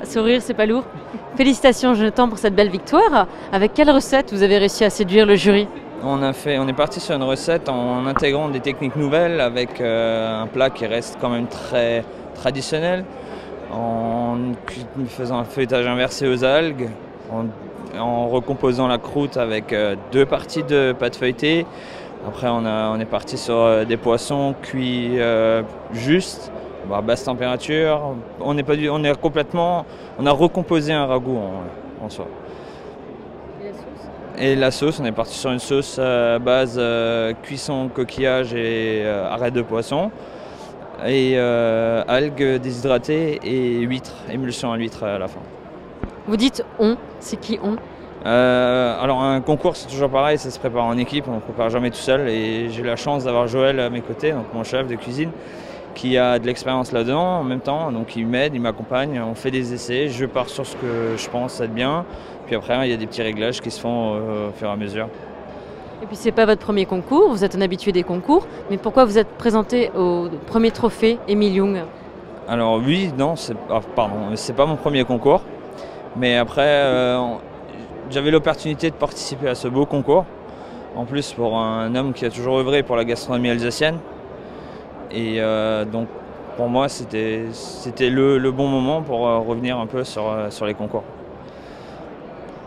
Sourire, c'est pas lourd. Félicitations Jonathan pour cette belle victoire. Avec quelle recette vous avez réussi à séduire le jury? On est parti sur une recette en intégrant des techniques nouvelles avec un plat qui reste quand même très traditionnel, en faisant un feuilletage inversé aux algues, en recomposant la croûte avec 2 parties de pâte feuilletée. Après on est parti sur des poissons cuits juste, à basse température. On a recomposé un ragoût en soi. Et la sauce, on est parti sur une sauce base cuisson, coquillage et arêtes de poisson. Et algues déshydratées et huîtres, émulsion à l'huître à la fin. Vous dites on, c'est qui on? Alors un concours c'est toujours pareil, ça se prépare en équipe, on ne prépare jamais tout seul. Et j'ai la chance d'avoir Joël à mes côtés, donc mon chef de cuisine, qui a de l'expérience là-dedans en même temps, donc il m'aide, il m'accompagne, on fait des essais, je pars sur ce que je pense être bien, puis après il y a des petits réglages qui se font au fur et à mesure. Et puis c'est pas votre premier concours, vous êtes un habitué des concours, mais pourquoi vous êtes présenté au premier trophée Émile Young? Alors oui, non, c'est pas mon premier concours, mais après j'avais l'opportunité de participer à ce beau concours, en plus pour un homme qui a toujours œuvré pour la gastronomie alsacienne. Et donc pour moi c'était le bon moment pour revenir un peu sur les concours.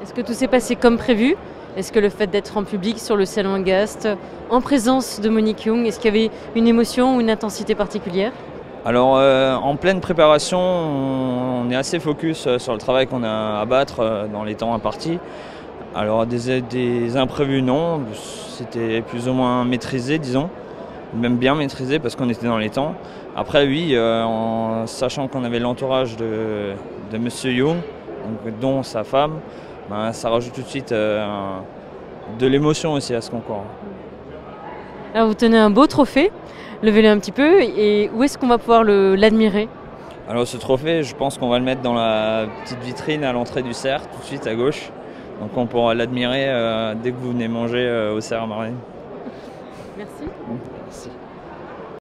Est-ce que tout s'est passé comme prévu? Est-ce que le fait d'être en public sur le salon Agast, en présence de Monique Young, est-ce qu'il y avait une émotion ou une intensité particulière? Alors en pleine préparation, on est assez focus sur le travail qu'on a à battre dans les temps impartis. Alors des imprévus non, c'était plus ou moins maîtrisé disons. Même bien maîtrisé parce qu'on était dans les temps. Après oui, en sachant qu'on avait l'entourage de Monsieur Young, dont sa femme, ça rajoute tout de suite de l'émotion aussi à ce concours. Alors vous tenez un beau trophée, levez-le un petit peu, et où est-ce qu'on va pouvoir l'admirer? Alors ce trophée, je pense qu'on va le mettre dans la petite vitrine à l'entrée du cerf, tout de suite à gauche. Donc on pourra l'admirer dès que vous venez manger au cerf à Marly. Merci. Merci.